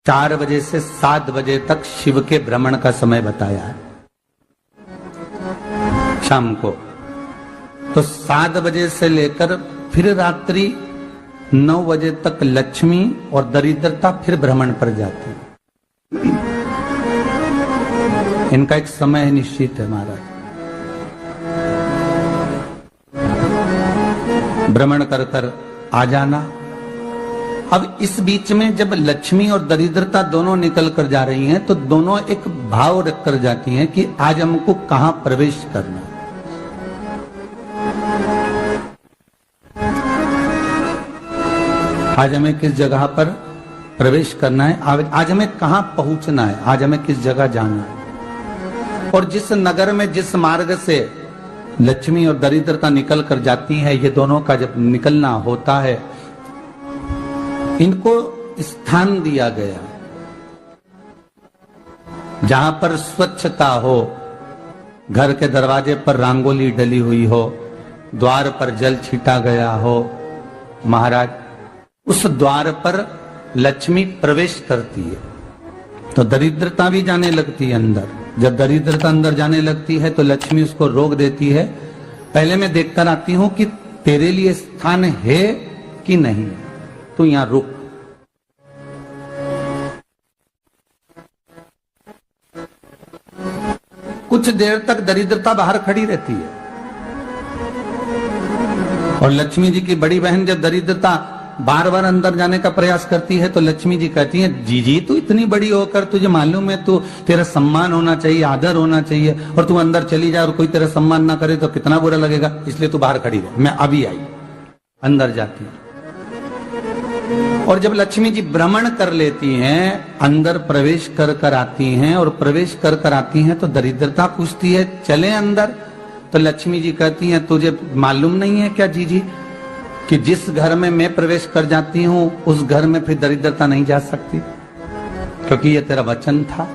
4 बजे से 7 बजे तक शिव के भ्रमण का समय बताया है शाम को। तो 7 बजे से लेकर फिर रात्रि 9 बजे तक लक्ष्मी और दरिद्रता फिर भ्रमण पर जाती है। इनका एक समय निश्चित है महाराज। भ्रमण कर कर आ जाना। अब इस बीच में जब लक्ष्मी और दरिद्रता दोनों निकल कर जा रही हैं तो दोनों एक भाव रख कर जाती हैं कि आज हमको कहां प्रवेश करना है। आज हमें किस जगह पर प्रवेश करना है, आज हमें कहां पहुंचना है, आज हमें किस जगह जाना है। और जिस नगर में जिस मार्ग से लक्ष्मी और दरिद्रता निकल कर जाती है, ये दोनों का जब निकलना होता है, इनको स्थान दिया गया जहां पर स्वच्छता हो, घर के दरवाजे पर रंगोली डली हुई हो, द्वार पर जल छीटा गया हो। महाराज उस द्वार पर लक्ष्मी प्रवेश करती है तो दरिद्रता भी जाने लगती है अंदर। जब दरिद्रता अंदर जाने लगती है तो लक्ष्मी उसको रोक देती है। पहले मैं देखकर आती हूं कि तेरे लिए स्थान है कि नहीं, तू यहां रुक। कुछ देर तक दरिद्रता बाहर खड़ी रहती है और लक्ष्मी जी की बड़ी बहन जब दरिद्रता बार बार अंदर जाने का प्रयास करती है तो लक्ष्मी जी कहती हैं, जीजी तू इतनी बड़ी होकर तुझे मालूम है तू तेरा सम्मान होना चाहिए, आदर होना चाहिए, और तू अंदर चली जाए और कोई तेरा सम्मान ना करे तो कितना बुरा लगेगा, इसलिए तू बाहर खड़ी रह। मैं अभी आई। अंदर जाती है और जब लक्ष्मी जी भ्रमण कर लेती हैं, अंदर प्रवेश कर कर आती हैं और प्रवेश कर कर आती हैं तो दरिद्रता पूछती है चले अंदर। तो लक्ष्मी जी कहती हैं, तुझे मालूम नहीं है क्या जीजी कि जिस घर में मैं प्रवेश कर जाती हूं उस घर में फिर दरिद्रता नहीं जा सकती, क्योंकि ये तेरा वचन था,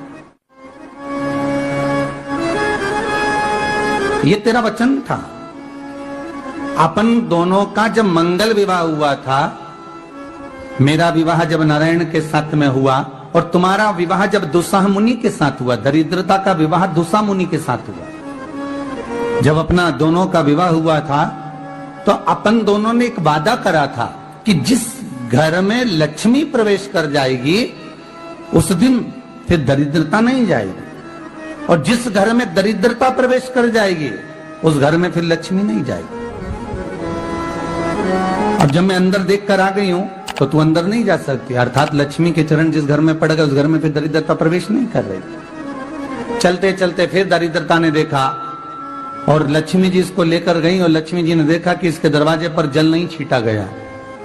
ये तेरा वचन था। अपन दोनों का जब मंगल विवाह हुआ था, मेरा विवाह जब नारायण के साथ में हुआ और तुम्हारा विवाह जब दुस्साह मुनि के साथ हुआ, दरिद्रता का विवाह दुस्साह मुनि के साथ हुआ। जब अपना दोनों का विवाह हुआ था तो अपन दोनों ने एक वादा करा था कि जिस घर में लक्ष्मी प्रवेश कर जाएगी उस दिन फिर दरिद्रता नहीं जाएगी, और जिस घर में दरिद्रता प्रवेश कर जाएगी उस घर में फिर लक्ष्मी नहीं जाएगी। अब जब मैं अंदर देख कर आ गई हूं तो तू अंदर नहीं जा सकती, अर्थात लक्ष्मी के चरण जिस घर में पड़ गए उस घर में फिर दरिद्रता प्रवेश नहीं कर रही। चलते चलते फिर दरिद्रता ने देखा और लक्ष्मी जी इसको लेकर गई और लक्ष्मी जी ने देखा कि इसके दरवाजे पर जल नहीं छीटा गया,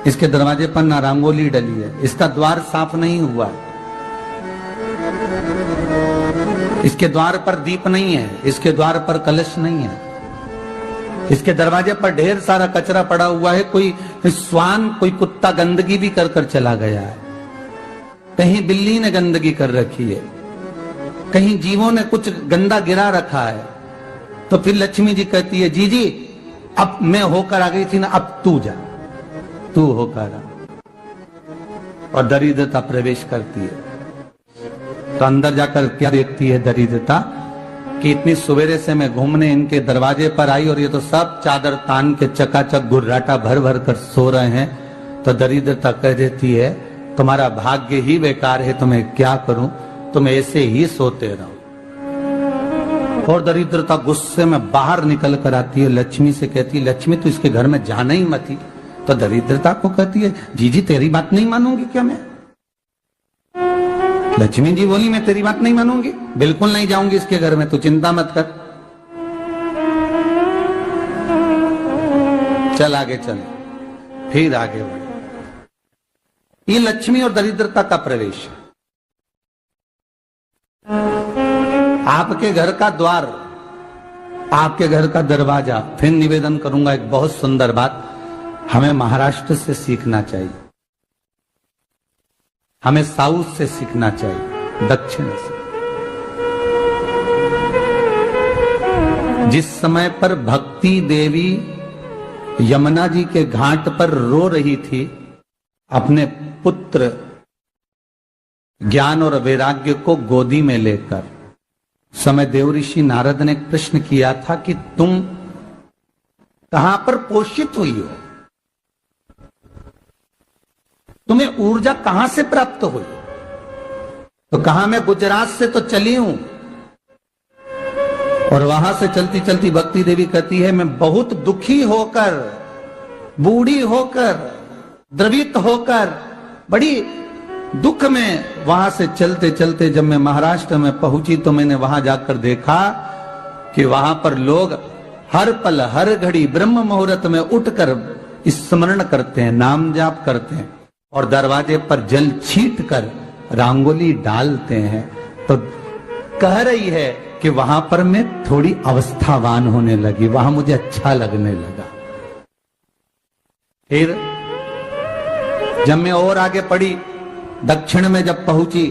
इसके दरवाजे पर ना रंगोली डली है, इसका द्वार साफ नहीं हुआ, इसके द्वार पर दीप नहीं है, इसके द्वार पर कलश नहीं है, इसके दरवाजे पर ढेर सारा कचरा पड़ा हुआ है, कोई स्वान कोई कुत्ता गंदगी भी कर कर चला गया है, कहीं बिल्ली ने गंदगी कर रखी है, कहीं जीवों ने कुछ गंदा गिरा रखा है। तो फिर लक्ष्मी जी कहती है, जीजी अब मैं होकर आ गई थी ना, अब तू जा, तू होकर आ। और दरिद्रता प्रवेश करती है तो अंदर जाकर क्या देखती है दरिद्रता कि इतनी सवेरे से मैं घूमने इनके दरवाजे पर आई और ये तो सब चादर तान के चकाचक गुर्राटा भर भर कर सो रहे हैं। तो दरिद्रता कह देती है, तुम्हारा भाग्य ही बेकार है, तो मैं क्या करूं, तुम ऐसे ही सोते रहो। और दरिद्रता गुस्से में बाहर निकल कर आती है, लक्ष्मी से कहती है, लक्ष्मी तू इसके घर में जाना ही मत ही। तो दरिद्रता को कहती है, जीजी तेरी बात नहीं मानूंगी क्या मैं? लक्ष्मी जी बोली, मैं तेरी बात नहीं मानूंगी, बिल्कुल नहीं जाऊंगी इसके घर में, तू चिंता मत कर, चल आगे चल। फिर आगे बढ़े। ये लक्ष्मी और दरिद्रता का प्रवेश है। आपके घर का द्वार, आपके घर का दरवाजा। फिर निवेदन करूंगा एक बहुत सुंदर बात, हमें महाराष्ट्र से सीखना चाहिए, हमें साउथ से सीखना चाहिए, दक्षिण से। जिस समय पर भक्ति देवी यमुना जी के घाट पर रो रही थी अपने पुत्र ज्ञान और वैराग्य को गोदी में लेकर समय देव ऋषि नारद ने प्रश्न किया था कि तुम कहां पर पोषित हुई हो, तुम्हें ऊर्जा कहां से प्राप्त हुई? तो कहा मैं गुजरात से तो चली हूं। और वहां से चलती चलती भक्ति देवी कहती है मैं बहुत दुखी होकर, बूढ़ी होकर, द्रवित होकर, बड़ी दुख में वहां से चलते चलते जब मैं महाराष्ट्र में पहुंची तो मैंने वहां जाकर देखा कि वहां पर लोग हर पल हर घड़ी ब्रह्म मुहूर्त में उठकर स्मरण करते हैं, नाम जाप करते हैं और दरवाजे पर जल छीट कर रंगोली डालते हैं। तो कह रही है कि वहां पर मैं थोड़ी अवस्थावान होने लगी, वहां मुझे अच्छा लगने लगा। फिर जब मैं और आगे पढ़ी, दक्षिण में जब पहुंची,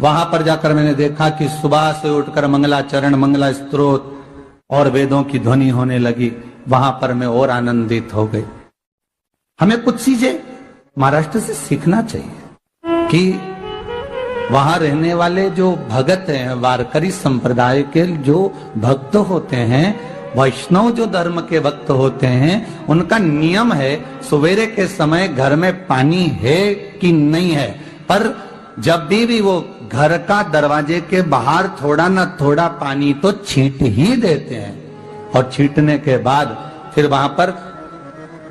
वहां पर जाकर मैंने देखा कि सुबह से उठकर मंगलाचरण, मंगला स्तोत्र और वेदों की ध्वनि होने लगी। वहां पर मैं और आनंदित हो गई। हमें कुछ चीजें महाराष्ट्र से सीखना चाहिए कि वहां रहने वाले जो भगत हैं, वारकरी संप्रदाय के जो भक्त होते हैं, वैष्णव जो धर्म के भक्त होते हैं, उनका नियम है सवेरे के समय घर में पानी है कि नहीं है, पर जब भी वो घर का दरवाजे के बाहर थोड़ा ना थोड़ा पानी तो छींट ही देते हैं। और छींटने के बाद फिर वहां पर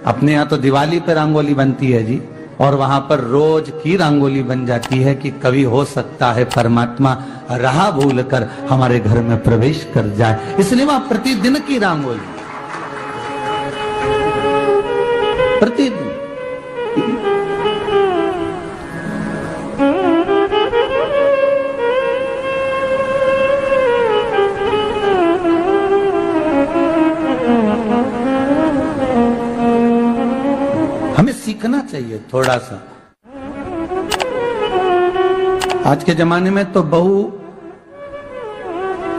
अपने यहाँ तो दिवाली पे रंगोली बनती है जी, और वहां पर रोज की रंगोली बन जाती है कि कभी हो सकता है परमात्मा राह भूल कर हमारे घर में प्रवेश कर जाए, इसलिए वहां प्रतिदिन की रंगोली, प्रतिदिन। हमें सीखना चाहिए थोड़ा सा। आज के जमाने में तो बहू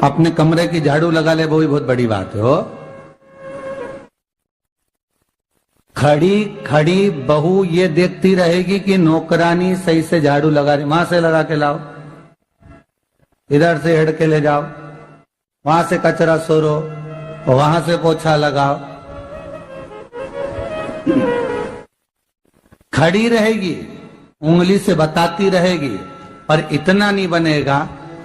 अपने कमरे की झाड़ू लगा ले, वो ही बहुत बड़ी बात है। हो खड़ी खड़ी बहू ये देखती रहेगी कि नौकरानी सही से झाड़ू लगा रही, वहां से लगा के लाओ, इधर से हेड़ के ले जाओ, वहां से कचरा सोरो, वहां से पोछा लगाओ। खड़ी रहेगी, उंगली से बताती रहेगी, पर इतना नहीं बनेगा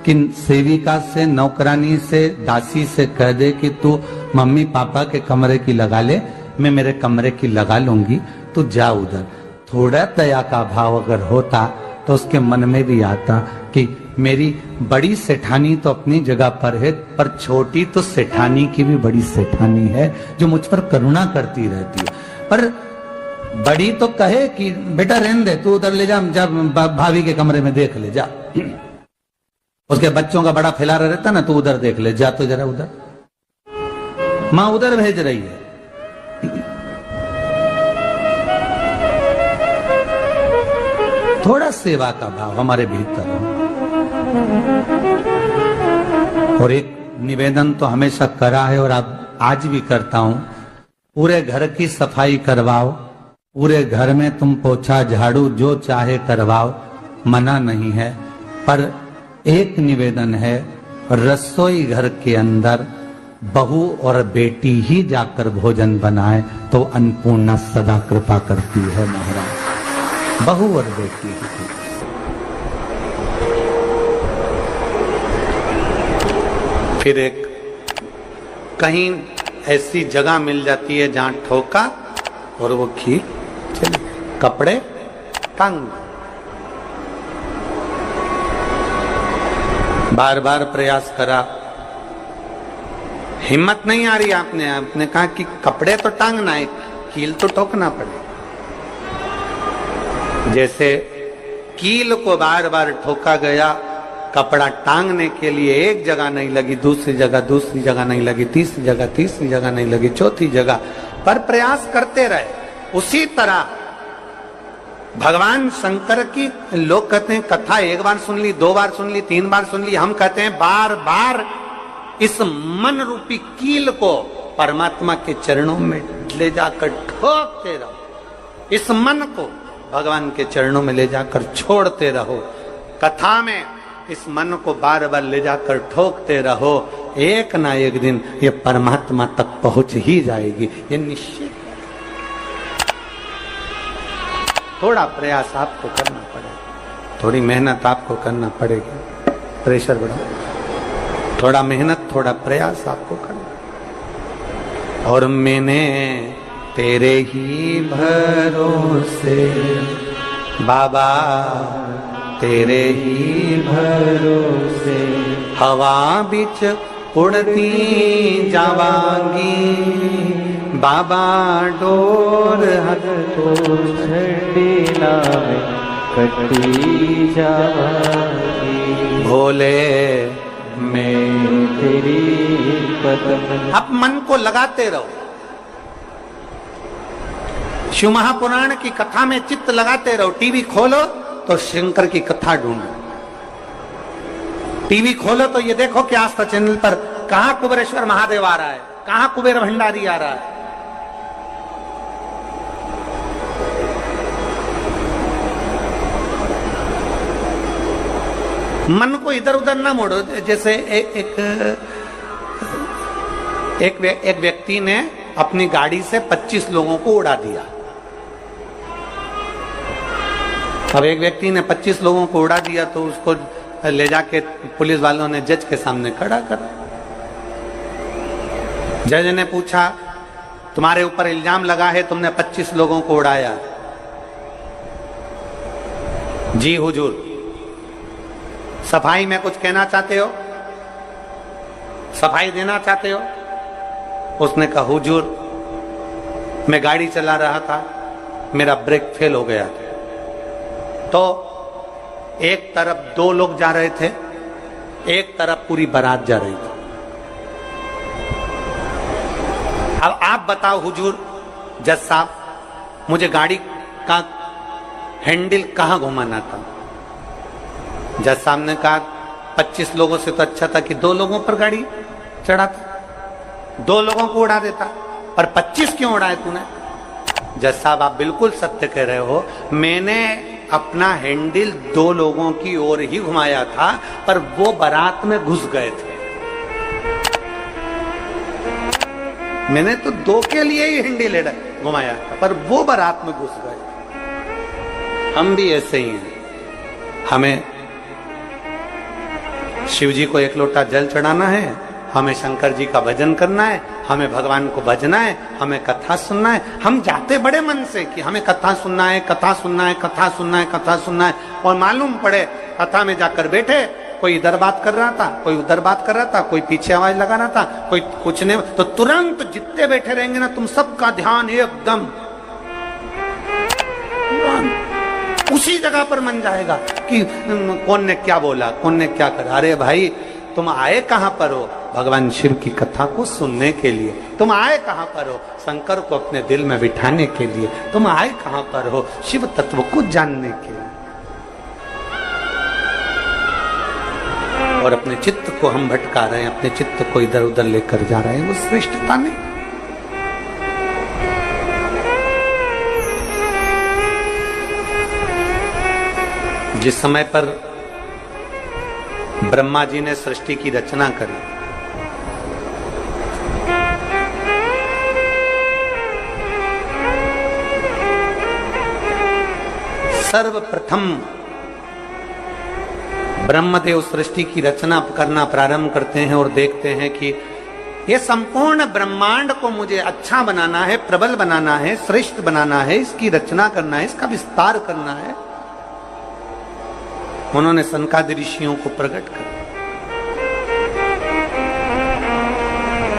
कि सेविका से, नौकरानी से, दासी से कह दे कि तू मम्मी पापा के कमरे की लगा ले, मैं मेरे कमरे की लगा लूंगी, तू जा उधर। थोड़ा दया का भाव अगर होता तो उसके मन में भी आता कि मेरी बड़ी सेठानी तो अपनी जगह पर है, पर छोटी तो सेठानी की भी बड़ी सेठानी है जो मुझ पर करुणा करती रहती है। पर बड़ी तो कहे कि बेटा रहने दे, तू उधर ले जा, जब भाभी के कमरे में देख ले जा। उसके बच्चों का बड़ा फैलारा रहता ना, तू उधर देख ले जा, तो जरा उधर, मां उधर भेज रही है। थोड़ा सेवा का भाव हमारे भीतर हो। और एक निवेदन तो हमेशा करा है और अब आज भी करता हूं, पूरे घर की सफाई करवाओ, पूरे घर में तुम पोछा झाड़ू जो चाहे करवाओ, मना नहीं है। पर एक निवेदन है, रसोई घर के अंदर बहू और बेटी ही जाकर भोजन बनाए तो अन्नपूर्णा सदा कृपा करती है महाराज। बहू और बेटी ही। फिर एक कहीं ऐसी जगह मिल जाती है जहां ठोका और वो खीर चली, कपड़े टांग, बार बार प्रयास करा, हिम्मत नहीं आ रही। आपने कहा कि कपड़े तो टांगना है, कील तो ठोकना पड़े। जैसे कील को बार बार ठोका गया, कपड़ा टांगने के लिए एक जगह नहीं लगी, दूसरी जगह नहीं लगी, तीसरी जगह नहीं लगी, चौथी जगह पर प्रयास करते रहे। उसी तरह भगवान शंकर की लोग कहते हैं कथा एक बार सुन ली, 2 बार सुन ली, 3 बार सुन ली, हम कहते हैं बार बार इस मन रूपी कील को परमात्मा के चरणों में ले जाकर ठोकते रहो। इस मन को भगवान के चरणों में ले जाकर छोड़ते रहो। कथा में इस मन को बार बार ले जाकर ठोकते रहो, एक ना एक दिन ये परमात्मा तक पहुंच ही जाएगी, ये निश्चित। थोड़ा प्रयास आपको करना पड़ेगा, थोड़ी मेहनत आपको करना पड़ेगी, प्रेशर बढ़ा, थोड़ा मेहनत थोड़ा प्रयास आपको करना। और मैंने तेरे ही भरोसे बाबा, तेरे ही भरोसे हवा बिच उड़ती जावांगी, बाबा डोर हथ तो छड़ी लावे कटी जावांगी, भोले मैं तेरी कदम। अब मन को लगाते रहो, शिव महापुराण की कथा में चित्त लगाते रहो। टीवी खोलो तो शंकर की कथा ढूंढो, टीवी खोलो तो ये देखो कि आस्था चैनल पर कहां कुबेरेश्वर महादेव आ रहा है, कहां कुबेर भंडारी आ रहा है। मन को इधर उधर ना मोड़ो। जैसे एक व्यक्ति ने अपनी गाड़ी से 25 लोगों को उड़ा दिया। अब एक व्यक्ति ने 25 लोगों को उड़ा दिया तो उसको ले जाके पुलिस वालों ने जज के सामने खड़ा करा। जज ने पूछा, तुम्हारे ऊपर इल्जाम लगा है तुमने 25 लोगों को उड़ाया। जी हुजूर। सफाई में कुछ कहना चाहते हो, सफाई देना चाहते हो? उसने कहा, हुजूर मैं गाड़ी चला रहा था, मेरा ब्रेक फेल हो गया था, तो एक तरफ 2 लोग जा रहे थे, एक तरफ पूरी बारात जा रही थी। अब आप बताओ हुजूर, जज साहब, मुझे गाड़ी का हैंडल कहां घुमाना था? जज साहब ने कहा, 25 लोगों से तो अच्छा था कि 2 लोगों पर गाड़ी चढ़ाता, 2 लोगों को उड़ा देता, पर 25 क्यों उड़ाए तूने? जज साहब आप बिल्कुल सत्य कह रहे हो, मैंने अपना हैंडल 2 लोगों की ओर ही घुमाया था, पर वो बारात में घुस गए थे। मैंने तो 2 के लिए ही हैंडल घुमाया था, पर वो बारात में घुस गए। हम भी ऐसे ही हैं। हमें शिव जी को 1 लोटा जल चढ़ाना है, हमें शंकर जी का भजन करना है, हमें भगवान को भजना है, हमें कथा सुनना है। हम जाते बड़े मन से कि हमें कथा सुनना है, कथा सुनना है, कथा सुनना है, कथा सुनना है, और मालूम पड़े कथा में जाकर बैठे, कोई इधर बात कर रहा था, कोई उधर बात कर रहा था, कोई पीछे आवाज लगा रहा था, कोई कुछ नहीं, तो तुरंत जितने बैठे रहेंगे ना, तुम सबका ध्यान एकदम उसी जगह पर मन जाएगा कि कौन ने क्या बोला, कौन ने क्या करा। अरे भाई, तुम आए कहां पर हो? भगवान शिव की कथा को सुनने के लिए। तुम आए कहां पर हो? शंकर को अपने दिल में बिठाने के लिए। तुम आए कहां पर हो? शिव तत्व को जानने के लिए। और अपने चित्त को हम भटका रहे हैं, अपने चित्त को इधर उधर लेकर जा रहे हैं, वो श्रेष्ठता नहीं। जिस समय पर ब्रह्मा जी ने सृष्टि की रचना करी, सर्वप्रथम ब्रह्मदेव सृष्टि की रचना करना प्रारंभ करते हैं और देखते हैं कि ये संपूर्ण ब्रह्मांड को मुझे अच्छा बनाना है, प्रबल बनाना है, श्रेष्ठ बनाना है, इसकी रचना करना है, इसका विस्तार करना है। उन्होंने सनकादि ऋषियों को प्रकट कर,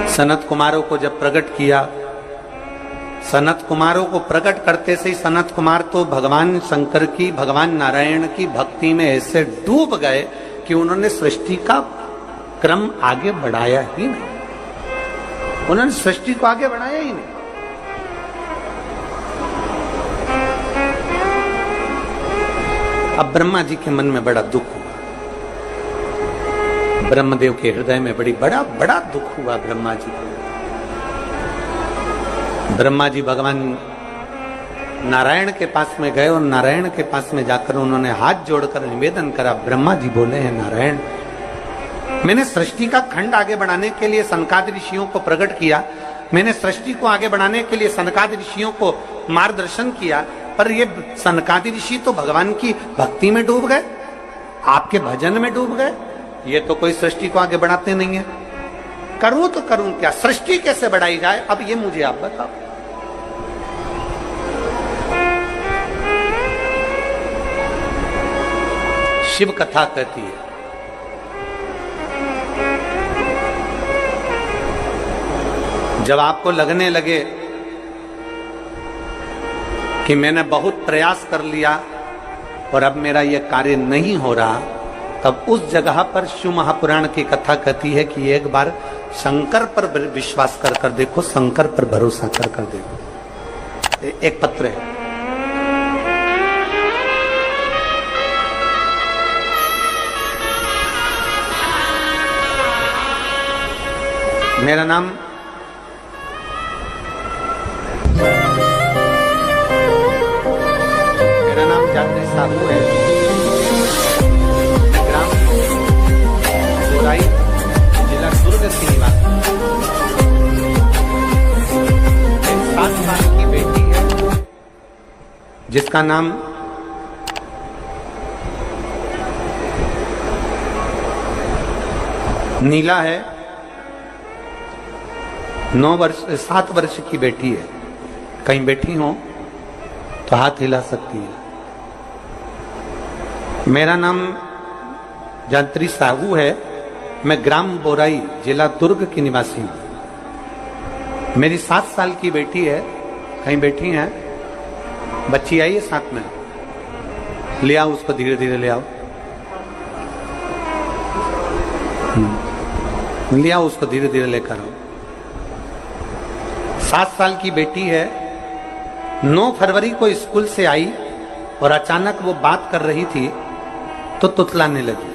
सनत कुमारों को जब प्रकट किया, सनत कुमारों को प्रकट करते से ही सनत कुमार तो भगवान शंकर की, भगवान नारायण की भक्ति में ऐसे डूब गए कि उन्होंने सृष्टि का क्रम आगे बढ़ाया ही नहीं। उन्होंने सृष्टि को आगे बढ़ाया ही नहीं। अब ब्रह्मा जी के मन में बड़ा दुख हुआ, ब्रह्मदेव के हृदय में बड़ा दुख हुआ ब्रह्मा जी को। ब्रह्मा जी भगवान नारायण के पास में गए और नारायण के पास में जाकर उन्होंने हाथ जोड़कर निवेदन करा। ब्रह्मा जी बोले हैं, नारायण, मैंने सृष्टि का खंड आगे बढ़ाने के लिए सनकादि ऋषियों को प्रकट किया, मैंने सृष्टि को आगे बढ़ाने के लिए सनकादि ऋषियों को मार्गदर्शन किया, पर ये सनकादि ऋषि तो भगवान की भक्ति में डूब गए, आपके भजन में डूब गए, ये तो कोई सृष्टि को आगे बढ़ाते नहीं है। करूं तो करूं क्या, सृष्टि कैसे बढ़ाई जाए, अब ये मुझे आप बताओ। शिव कथा कहती है, जब आपको लगने लगे कि मैंने बहुत प्रयास कर लिया और अब मेरा यह कार्य नहीं हो रहा, तब उस जगह पर शिव महापुराण की कथा कहती है कि एक बार शंकर पर विश्वास कर देखो, शंकर पर भरोसा कर देखो। एक पत्र है, मेरा नाम जात्री साहू है, ग्राम बोराई, जिला दुर्ग की निवासी। 7 साल की बेटी है जिसका नाम नीला है। 7 वर्ष की बेटी है। कहीं बैठी हो तो हाथ हिला सकती है। मेरा नाम जात्री साहू है, मैं ग्राम बोराई, जिला दुर्ग की निवासी हूं। मेरी 7 साल की बेटी है, कहीं बैठी है, बच्ची आई है साथ में, ले आओ उसको, धीरे धीरे ले आओ, ले आओ उसको, धीरे धीरे लेकर आओ। 7 साल की बेटी है, 9 फरवरी को स्कूल से आई और अचानक वो बात कर रही थी तो तुतलाने लगी।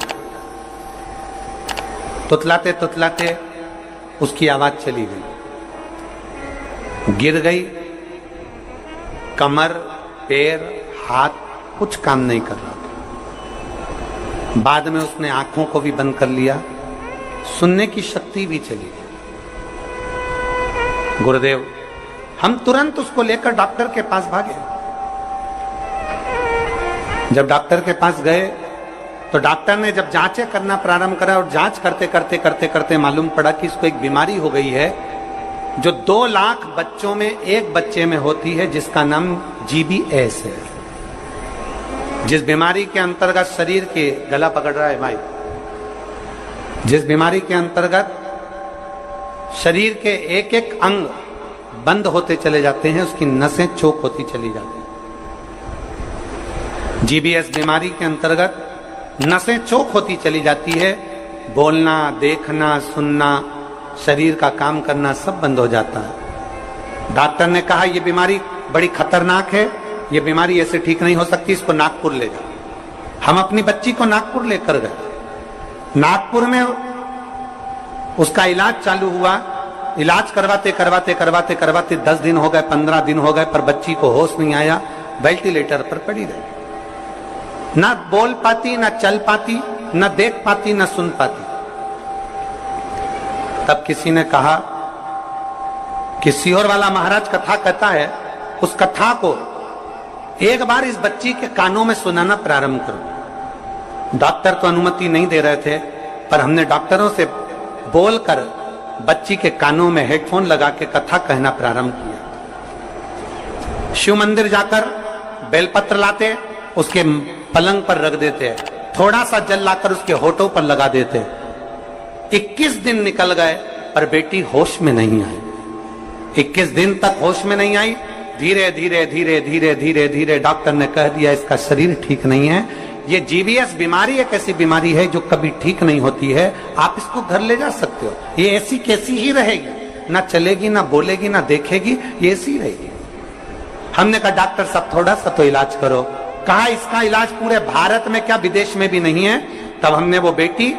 तुतलाते तुतलाते उसकी आवाज चली गई, गिर गई, कमर, पैर, हाथ कुछ काम नहीं कर रहा था। बाद में उसने आंखों को भी बंद कर लिया, सुनने की शक्ति भी चली गई। गुरुदेव, हम तुरंत उसको लेकर डॉक्टर के पास भागे। जब डॉक्टर के पास गए तो डॉक्टर ने जब जांचें करना प्रारंभ करा और जांच करते करते करते करते मालूम पड़ा कि इसको एक बीमारी हो गई है जो 2 लाख बच्चों में एक बच्चे में होती है, जिसका नाम GBS है। जिस बीमारी के अंतर्गत शरीर के, गला पकड़ रहा है भाई, जिस बीमारी के अंतर्गत शरीर के एक एक अंग बंद होते चले जाते हैं, उसकी नसें चोक होती चली जाती हैं। GBS बीमारी के अंतर्गत नसें चोक होती चली जाती है, बोलना, देखना, सुनना, शरीर का काम करना सब बंद हो जाता है। डॉक्टर ने कहा यह बीमारी बड़ी खतरनाक है, यह बीमारी ऐसे ठीक नहीं हो सकती, इसको नागपुर ले जाओ। हम अपनी बच्ची को नागपुर लेकर गए। नागपुर में उसका इलाज चालू हुआ। इलाज करवाते करवाते करवाते करवाते 10 दिन हो गए, 15 दिन हो गए, पर बच्ची को होश नहीं आया, वेंटिलेटर पर पड़ी रही। ना बोल पाती, ना चल पाती, ना देख पाती, ना सुन पाती। तब किसी ने कहा कि सीहोर वाला महाराज कथा कहता है, उस कथा को एक बार इस बच्ची के कानों में सुनाना प्रारंभ करो। डॉक्टर तो अनुमति नहीं दे रहे थे, पर हमने डॉक्टरों से बोलकर बच्ची के कानों में हेडफोन लगा के कथा कहना प्रारंभ किया। शिव मंदिर जाकर बेलपत्र लाते, उसके पलंग पर रख देते, थोड़ा सा जल लाकर उसके होठों पर लगा देते। 21 दिन निकल गए पर बेटी होश में नहीं आई। 21 दिन तक होश में नहीं आई। धीरे धीरे धीरे धीरे धीरे धीरे डॉक्टर ने कह दिया इसका शरीर ठीक नहीं है, ये GBS बीमारी एक ऐसी बीमारी है जो कभी ठीक नहीं होती है, आप इसको घर ले जा सकते हो, ये ऐसी कैसी ही रहेगी, ना चलेगी, ना बोलेगी, ना देखेगी, ये ऐसी रहेगी। हमने कहा डॉक्टर साहब थोड़ा सा तो इलाज करो। कहा इसका इलाज पूरे भारत में क्या विदेश में भी नहीं है। तब हमने वो बेटी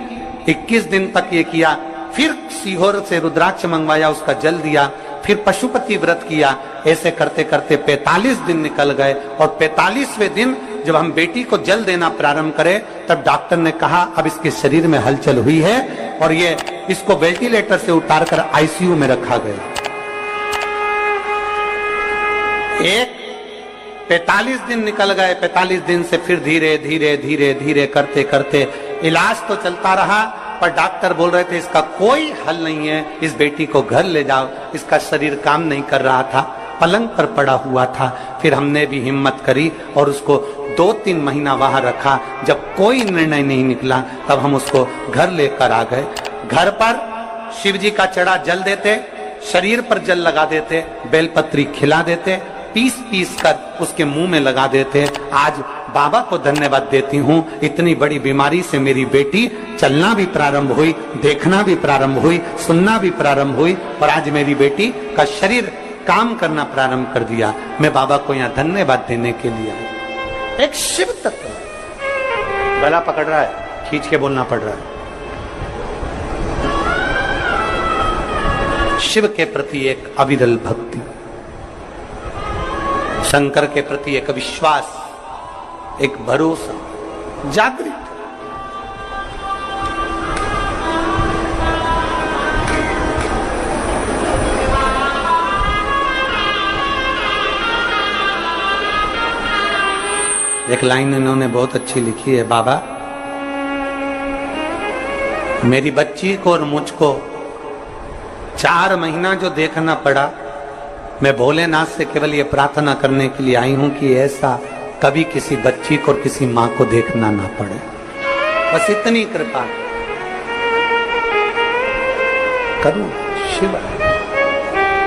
21 दिन तक ये किया, फिर सीहोर से रुद्राक्ष मंगवाया, उसका जल दिया, फिर पशुपति व्रत किया। ऐसे करते करते 45 दिन निकल गए और 45वें दिन जब हम बेटी को जल देना प्रारंभ करें तब डॉक्टर ने कहा अब इसके शरीर में हलचल हुई है और ये इसको वेंटिलेटर से उतारकर आईसीयू में रखा गया। एक 45 दिन निकल गए। 45 दिन से फिर धीरे धीरे धीरे धीरे करते करते इलाज तो चलता रहा, पर डॉक्टर बोल रहे थे इसका कोई हल नहीं है, इस बेटी को घर ले जाओ। इसका शरीर काम नहीं कर रहा था, पलंग पर पड़ा हुआ था। फिर हमने भी हिम्मत करी और उसको 2-3 महीना वहां रखा। जब कोई निर्णय नहीं निकला तब हम उसको घर लेकर आ गए। घर पर शिव जी का चढ़ा जल देते, शरीर पर जल लगा देते, बेलपत्री खिला देते, पीस पीस कर उसके मुंह में लगा देते। आज बाबा को धन्यवाद देती हूँ, इतनी बड़ी बीमारी से मेरी बेटी चलना भी प्रारंभ हुई, देखना भी प्रारंभ हुई, सुनना भी प्रारंभ हुई और आज मेरी बेटी का शरीर काम करना प्रारंभ कर दिया। मैं बाबा को यहाँ धन्यवाद देने के लिए आया। एक शिव तत्व गला पकड़ रहा है, खींच के बोलना पड़ रहा है। शिव के प्रति एक अविरल भक्ति, शंकर के प्रति एक विश्वास, एक भरोसा जागृत। एक लाइन इन्होंने बहुत अच्छी लिखी है, बाबा मेरी बच्ची को और मुझको 4 महीना जो देखना पड़ा, मैं भोलेनाथ से केवल ये प्रार्थना करने के लिए आई हूं कि ऐसा कभी किसी बच्ची को और किसी मां को देखना ना पड़े। बस इतनी कृपा करूं। शिव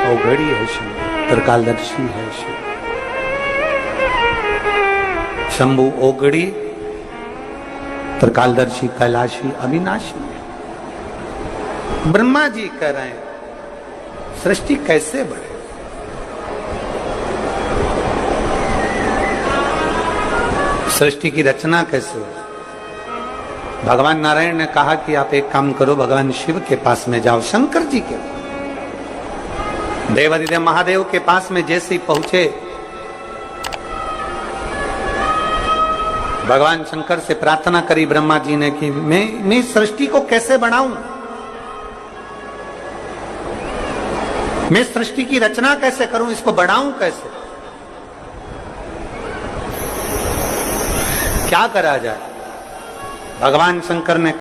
औघड़ी है, शिव त्रिकालदर्शी है, शिव शंभु औघड़ी, त्रिकालदर्शी कैलाशी अविनाशी है। ब्रह्मा जी कह रहे हैं सृष्टि कैसे बढ़े, सृष्टि की रचना कैसे हो। भगवान नारायण ने कहा कि आप एक काम करो, भगवान शिव के पास में जाओ, शंकर जी के देवादिदेव महादेव के पास में जैसे ही पहुंचे, भगवान शंकर से प्रार्थना करी ब्रह्मा जी ने कि मैं सृष्टि को कैसे बढ़ाऊं, मैं सृष्टि की रचना कैसे करूं, इसको बढ़ाऊं कैसे, क्या करा जाए। भगवान शंकर ने